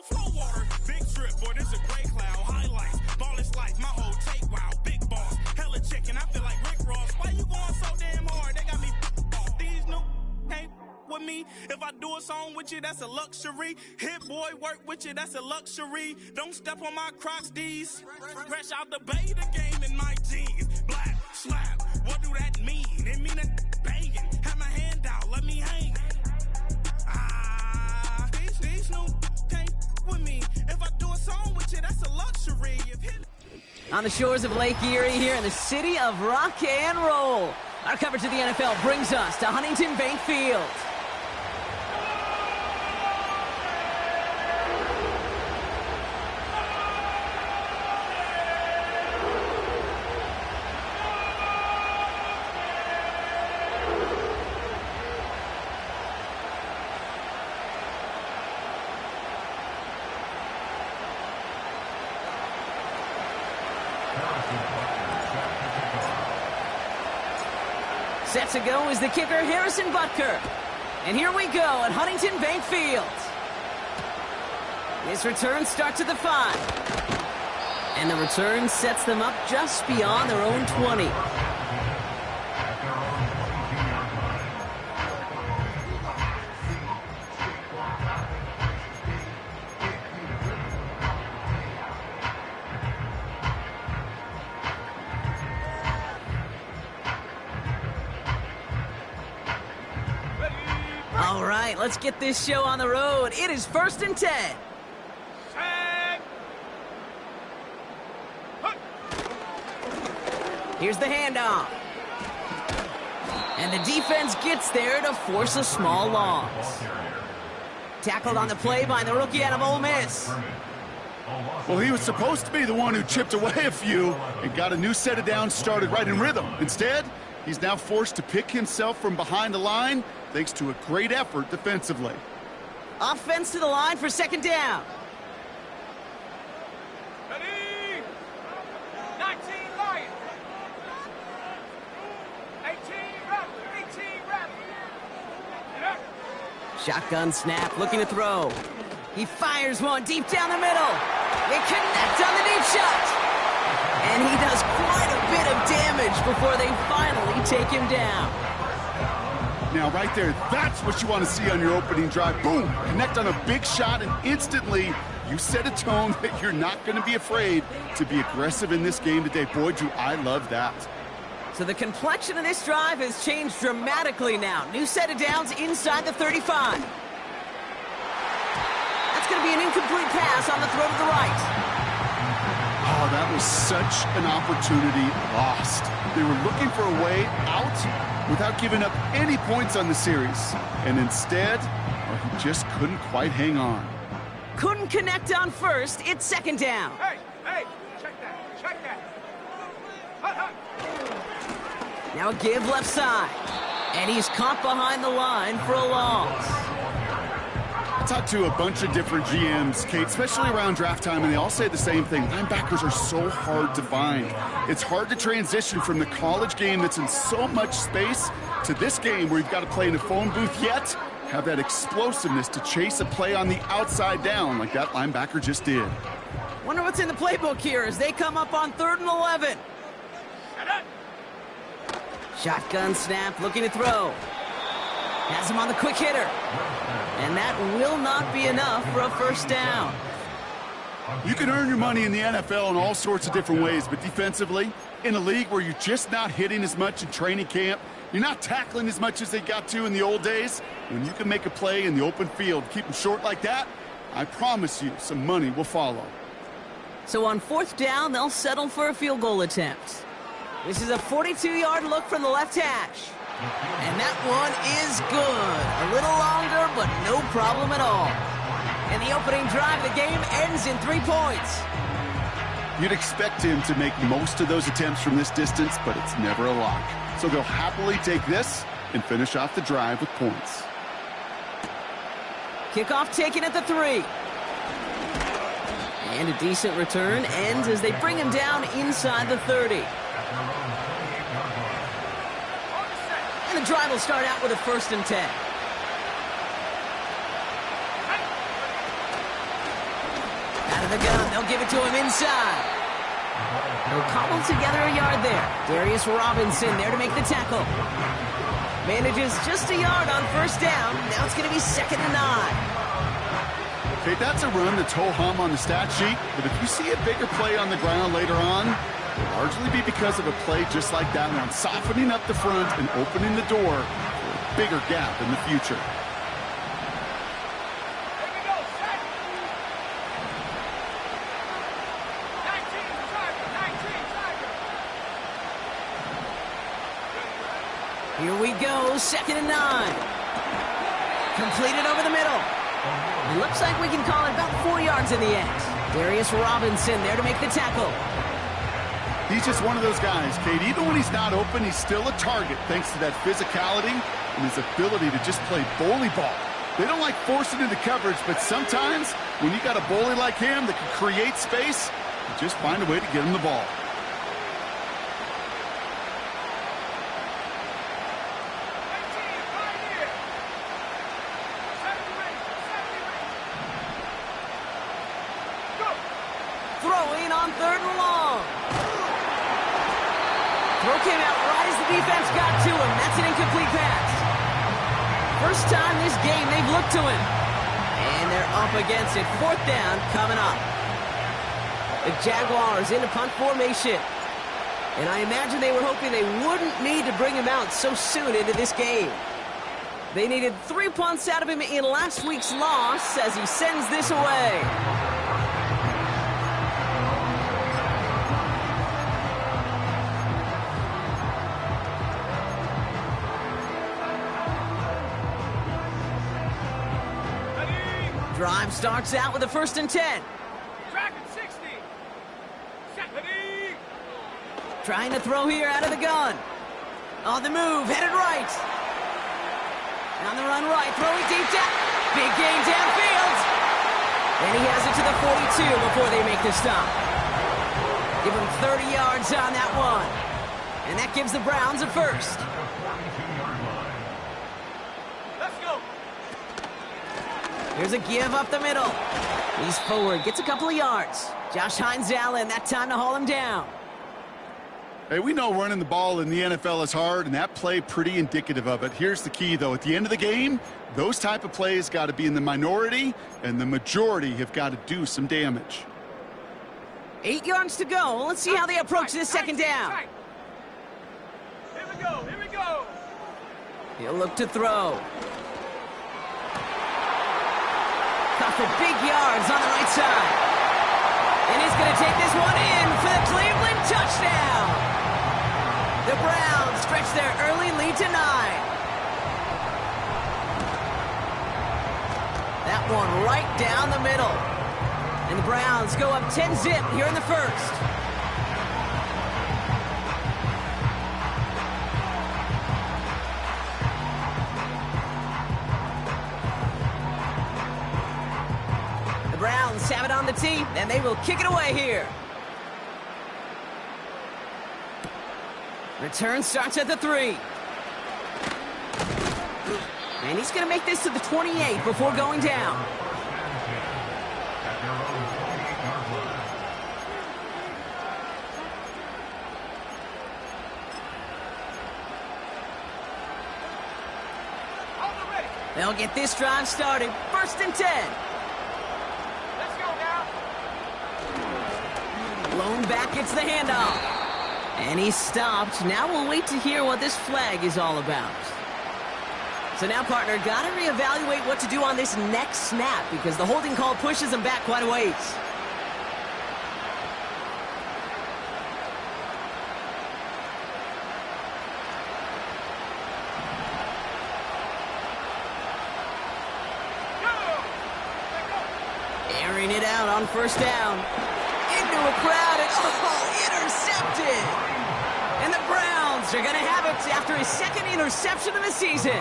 foul. Flow water, big trip, boy, this a gray cloud. Highlights, ball is life, my whole take wild. Big boss, hella chicken, I feel like Rick Ross. Why you going so damn hard? They got me off. These new can't with me. If I do a song with you, that's a luxury. Hit boy, work with you, that's a luxury. Don't step on my Crocs, D's. Fresh out the bay, the game in my jeans. Black, slap, what do that mean? It mean a banging. Have my hand out, let me hang. These new can't with me. If I do a song with you, that's a luxury. On the shores of Lake Erie here in the city of rock and roll. Our coverage of the NFL brings us to Huntington Bank Field. Set to go is the kicker, Harrison Butker. And here we go at Huntington Bank Field. This return starts at the 5. And the return sets them up just beyond their own 20. All right, let's get this show on the road. It is 1st and 10. Here's the handoff. And the defense gets there to force a small loss. Tackled on the play by the rookie out of Ole Miss. Well, he was supposed to be the one who chipped away a few and got a new set of downs started right in rhythm. Instead, he's now forced to pick himself from behind the line thanks to a great effort defensively. Offense to the line for 2nd down. Ready? 19 Lions. 18 Rebels. 18 Rebels. Shotgun snap, looking to throw. He fires one deep down the middle. They connect on the deep shot. And he does quite a bit of damage before they finally take him down. Now, right there, that's what you want to see on your opening drive. Boom! Connect on a big shot, and instantly you set a tone that you're not going to be afraid to be aggressive in this game today. Boy, do I love that. So the complexion of this drive has changed dramatically now. New set of downs inside the 35. That's going to be an incomplete pass on the throw to the right. Oh, that was such an opportunity lost. They were looking for a way out without giving up any points on the series. And instead, well, he just couldn't quite hang on. Couldn't connect on first. It's 2nd down. Hey, check that, check that. Hut. Now a give left side. And he's caught behind the line for a loss. I talked to a bunch of different GMs, Kate, especially around draft time, and they all say the same thing. Linebackers are so hard to find. It's hard to transition from the college game that's in so much space to this game where you've got to play in a phone booth, yet have that explosiveness to chase a play on the outside down like that linebacker just did. Wonder what's in the playbook here as they come up on 3rd and 11. Shotgun snap, looking to throw. Has him on the quick hitter. And that will not be enough for a 1st down. You can earn your money in the NFL in all sorts of different ways, but defensively, in a league where you're just not hitting as much in training camp, you're not tackling as much as they got to in the old days, when you can make a play in the open field, keep them short like that, I promise you some money will follow. So on 4th down, they'll settle for a field goal attempt. This is a 42-yard look from the left hash. And that one is good. A little longer, but no problem at all. And the opening drive of the game ends in 3 points. You'd expect him to make most of those attempts from this distance, but it's never a lock. So they'll happily take this and finish off the drive with points. Kickoff taken at the 3. And a decent return ends as they bring him down inside the 30. And the drive will start out with a 1st and 10. of the gun. They'll give it to him inside. They'll cobble together a yard there. Darius Robinson there to make the tackle. Manages just a yard on first down. Now it's going to be 2nd and 9. Okay, that's a run that's ho-hum on the stat sheet, but if you see a bigger play on the ground later on, it'll largely be because of a play just like that one, softening up the front and opening the door for a bigger gap in the future. Here we go, 2nd and 9. Completed over the middle. It looks like we can call it about 4 yards in the end. Darius Robinson there to make the tackle. He's just one of those guys, Kate. Even when he's not open, he's still a target thanks to that physicality and his ability to just play bully ball. They don't like forcing into coverage, but sometimes when you got a bully like him that can create space, you just find a way to get him the ball. Throwing on 3rd and long. Throw came out right as the defense got to him. That's an incomplete pass. First time this game they've looked to him. And they're up against it. 4th down coming up. The Jaguars in a punt formation. And I imagine they were hoping they wouldn't need to bring him out so soon into this game. They needed 3 punts out of him in last week's loss as he sends this away. Drive starts out with a 1st and 10. Tracking 60. Trying to throw here out of the gun. On the move, headed right. On the run right, throwing deep down. Big gain downfield. And he has it to the 42 before they make the stop. Give him 30 yards on that one. And that gives the Browns a 1st. Here's a give up the middle. He's forward, gets a couple of yards. Josh Hines-Allen, that time to haul him down. Hey, we know running the ball in the NFL is hard, and that play pretty indicative of it. Here's the key, though. At the end of the game, those type of plays got to be in the minority, and the majority have got to do some damage. 8 yards to go. Let's see how they approach this 2nd down. Here we go, here we go. He'll look to throw. Caught for big yards on the right side. And he's going to take this one in for the Cleveland touchdown. The Browns stretch their early lead to 9. That one right down the middle. And the Browns go up 10-zip here in the 1st. Browns have it on the tee, and they will kick it away here. Return starts at the 3. And he's going to make this to the 28 before going down. They'll get this drive started. 1st and 10. Blown back, gets the handoff. And he's stopped. Now we'll wait to hear what this flag is all about. So now, partner, got to reevaluate what to do on this next snap because the holding call pushes him back quite a ways. Airing it out on 1st down. Into a crowd and intercepted. And the Browns are going to have it after his 2nd interception of the season.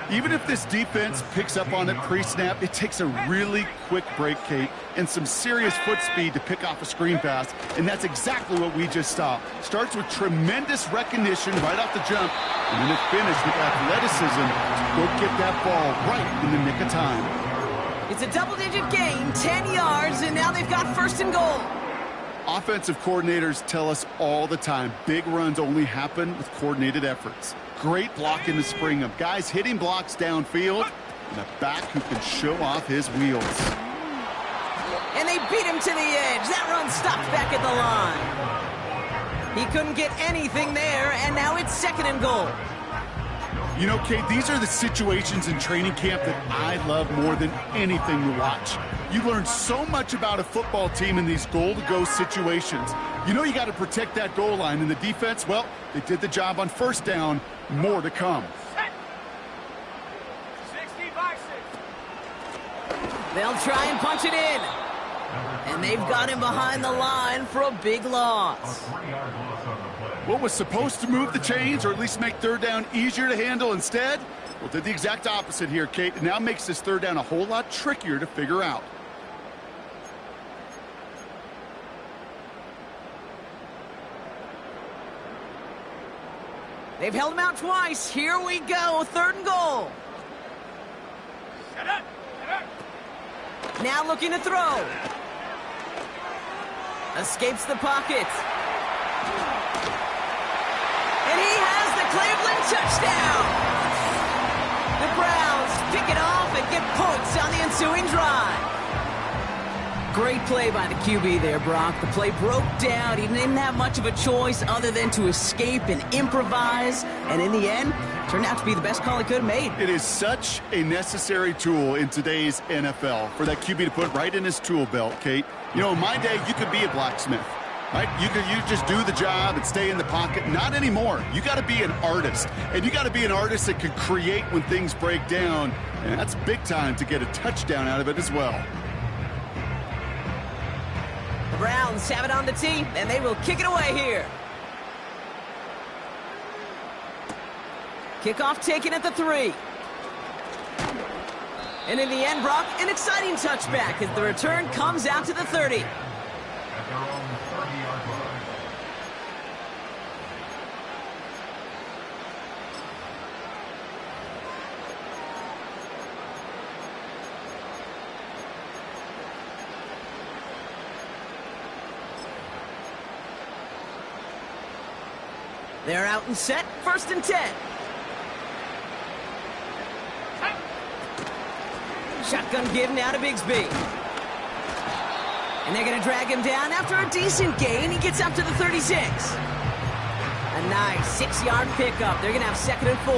Even if this defense picks up on it pre-snap, it takes a really quick break, Kate, and some serious foot speed to pick off a screen pass, and that's exactly what we just saw. Starts with tremendous recognition right off the jump, and then it finished with athleticism to go get that ball right in the nick of time. It's a double-digit gain, 10 yards, and now they've got first and goal. Offensive coordinators tell us all the time, big runs only happen with coordinated efforts. Great block in the spring of guys hitting blocks downfield, and a back who can show off his wheels. And they beat him to the edge. That run stopped back at the line. He couldn't get anything there, and now it's second and goal. You know, Kate, these are the situations in training camp that I love more than anything to watch. You learn so much about a football team in these goal-to-go situations. You know you got to protect that goal line, and the defense, well, they did the job on first down. More to come. They'll try and punch it in. And they've got him behind the line for a big loss. What was supposed to move the chains, or at least make third down easier to handle instead? Well, did the exact opposite here, Kate. It now makes this third down a whole lot trickier to figure out. They've held him out twice. Here we go, third and goal. Now looking to throw. Escapes the pocket. And he has the Cleveland touchdown. The Browns pick it off and get points on the ensuing drive. Great play by the QB there, Brock. The play broke down. He didn't have much of a choice other than to escape and improvise. And in the end, turned out to be the best call he could have made. It is such a necessary tool in today's NFL for that QB to put right in his tool belt, Kate. You know, in my day, you could be a blacksmith, right? You just do the job and stay in the pocket. Not anymore. You got to be an artist, and you got to be an artist that can create when things break down, and that's big time to get a touchdown out of it as well. The Browns have it on the tee, and they will kick it away here. Kickoff taken at the 3. And in the end, Brock, an exciting touchback as the return comes out to the 30. They're out and set, first and 10. Shotgun give now to Bigsby. And they're going to drag him down after a decent gain. He gets up to the 36. A nice 6-yard pickup. They're going to have second and 4.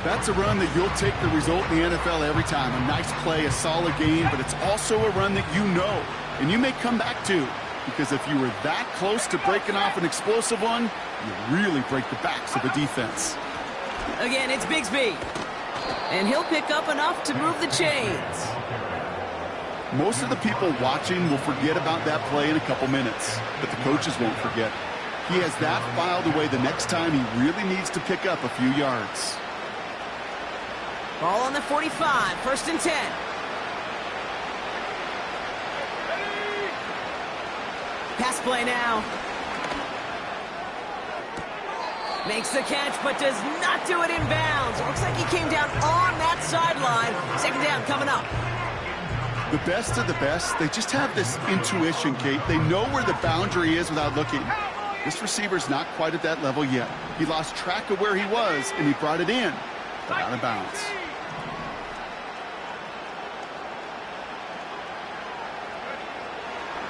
That's a run that you'll take the result in the NFL every time. A nice play, a solid gain, but it's also a run that you know and you may come back to. Because if you were that close to breaking off an explosive one, you really break the backs of the defense. Again, it's Bigsby. And he'll pick up enough to move the chains. Most of the people watching will forget about that play in a couple minutes, but the coaches won't forget. He has that filed away the next time he really needs to pick up a few yards. Ball on the 45, first and 10. Pass play now. Makes the catch, but does not do it in bounds. It looks like he came down on that sideline. Second down coming up. The best of the best, they just have this intuition, Kate. They know where the boundary is without looking. This receiver's not quite at that level yet. He lost track of where he was, and he brought it in, but out of bounds.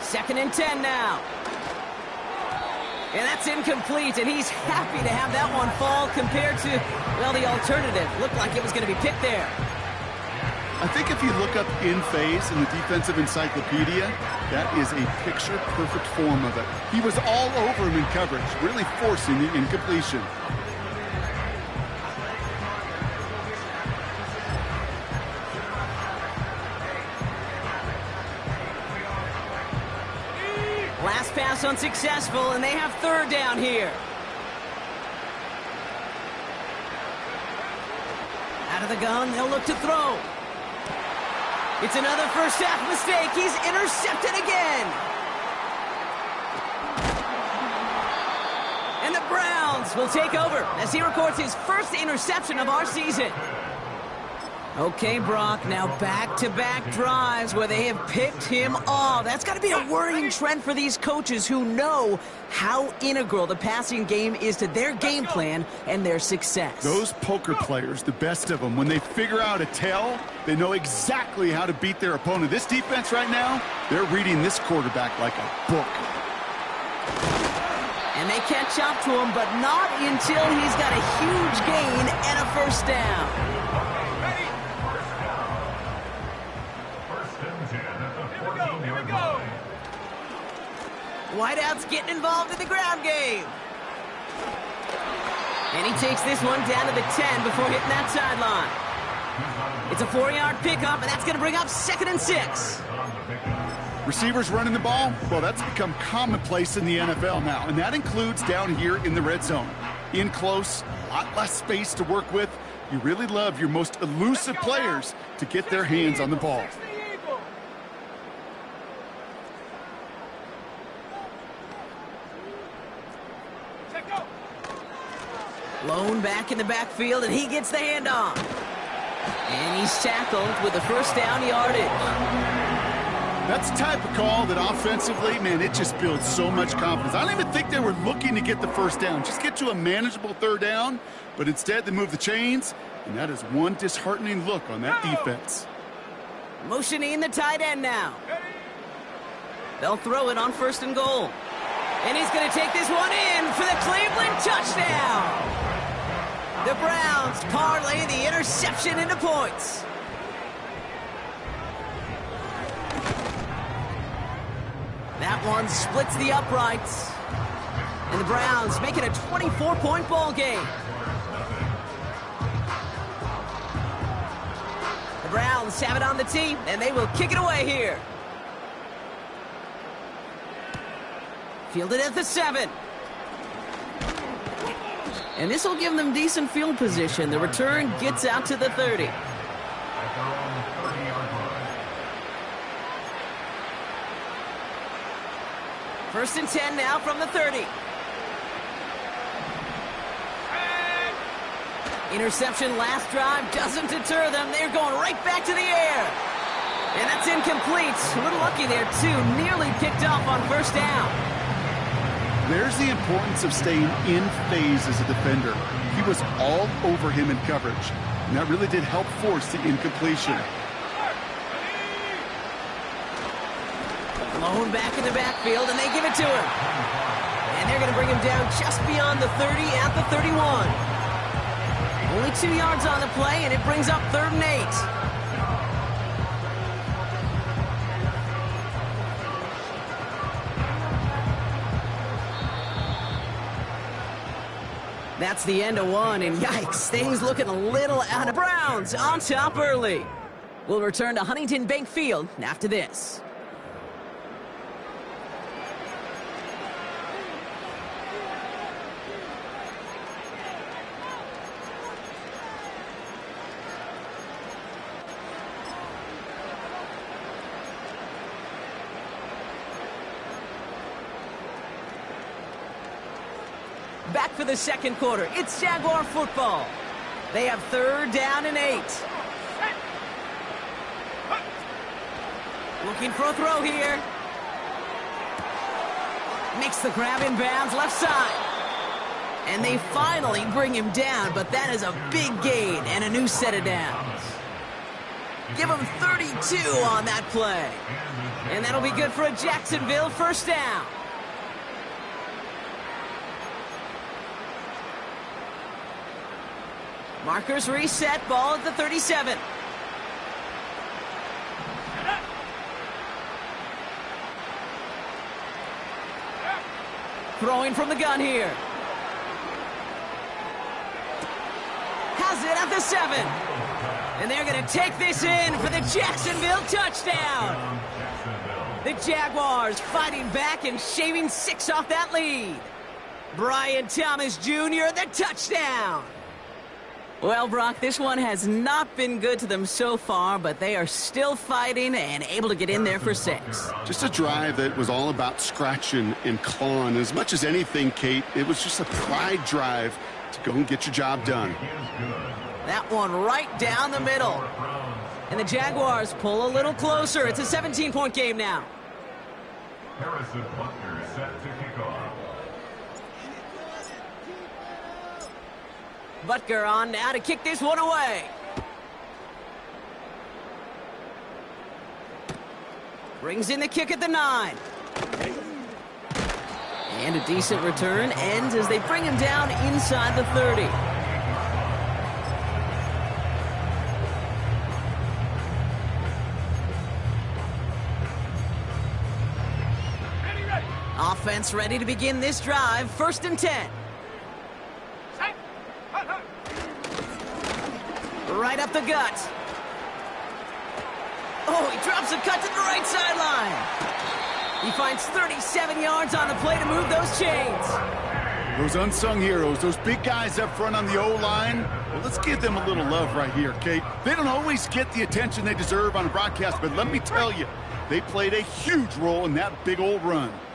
Second and 10 now. And that's incomplete, and he's happy to have that one fall compared to, well, the alternative. Looked like it was going to be picked there. I think if you look up in phase in the defensive encyclopedia, that is a picture-perfect form of it. He was all over him in coverage, really forcing the incompletion. Last pass unsuccessful, and they have third down here. Out of the gun, they'll look to throw. It's another first half mistake. He's intercepted again. And the Browns will take over as he records his first interception of our season. Okay, Brock, now back-to-back drives where they have picked him off. That's got to be a worrying trend for these coaches who know how integral the passing game is to their game plan and their success. Those poker players, the best of them, when they figure out a tell, they know exactly how to beat their opponent. This defense right now, they're reading this quarterback like a book. And they catch up to him, but not until he's got a huge gain and a first down. Whiteout's getting involved in the ground game. And he takes this one down to the 10 before hitting that sideline. It's a 4-yard pickup, and that's going to bring up 2nd and 6. Receivers running the ball, well, that's become commonplace in the NFL now, and that includes down here in the red zone. In close, a lot less space to work with. You really love your most elusive players to get their hands on the ball. Lone back in the backfield, and he gets the handoff. And he's tackled with the first down yardage. That's the type of call that offensively, man, it just builds so much confidence. I don't even think they were looking to get the first down. Just get to a manageable 3rd down, but instead they move the chains, and that is one disheartening look on that defense. Motioning the tight end now. They'll throw it on 1st and goal. And he's going to take this one in for the Cleveland touchdown. The Browns parlay the interception into points. That one splits the uprights. And the Browns make it a 24-point ball game. The Browns have it on the tee, and they will kick it away here. Fielded at the 7. And this will give them decent field position. The return gets out to the 30. First and 10 now from the 30. Interception last drive doesn't deter them. They're going right back to the air. And that's incomplete. A little lucky there, too. Nearly picked off on 1st down. There's the importance of staying in phase as a defender. He was all over him in coverage, and that really did help force the incompletion. Lone back in the backfield, and they give it to him. And they're going to bring him down just beyond the 30 at the 31. Only 2 yards on the play, and it brings up 3rd and 8. That's the end of one, and yikes, things looking a little out of Browns on top early. We'll return to Huntington Bank Field after this. Back for the 2nd quarter. It's Jaguar football. They have 3rd down and 8. Looking for a throw here. Makes the grab in bounds left side. And they finally bring him down, but that is a big gain and a new set of downs. Give him 32 on that play. And that'll be good for a Jacksonville 1st down. Markers reset, ball at the 37. Throwing from the gun here. Has it at the 7. And they're going to take this in for the Jacksonville touchdown. The Jaguars fighting back and shaving 6 off that lead. Brian Thomas Jr., the touchdown. Well, Brock, this one has not been good to them so far, but they are still fighting and able to get in there for 6. Just a drive that was all about scratching and clawing. As much as anything, Kate, it was just a pride drive to go and get your job done. That one right down the middle. And the Jaguars pull a little closer. It's a 17-point game now. Harrison Butker set to kick off. Butker on now to kick this one away. Brings in the kick at the 9. And a decent return ends as they bring him down inside the 30. Offense ready to begin this drive. 1st and 10. Right up the gut. Oh, he drops a cut to the right sideline. He finds 37 yards on the play to move those chains. Those unsung heroes, those big guys up front on the O-line, well, let's give them a little love right here, Kate. They don't always get the attention they deserve on a broadcast, but let me tell you, they played a huge role in that big old run.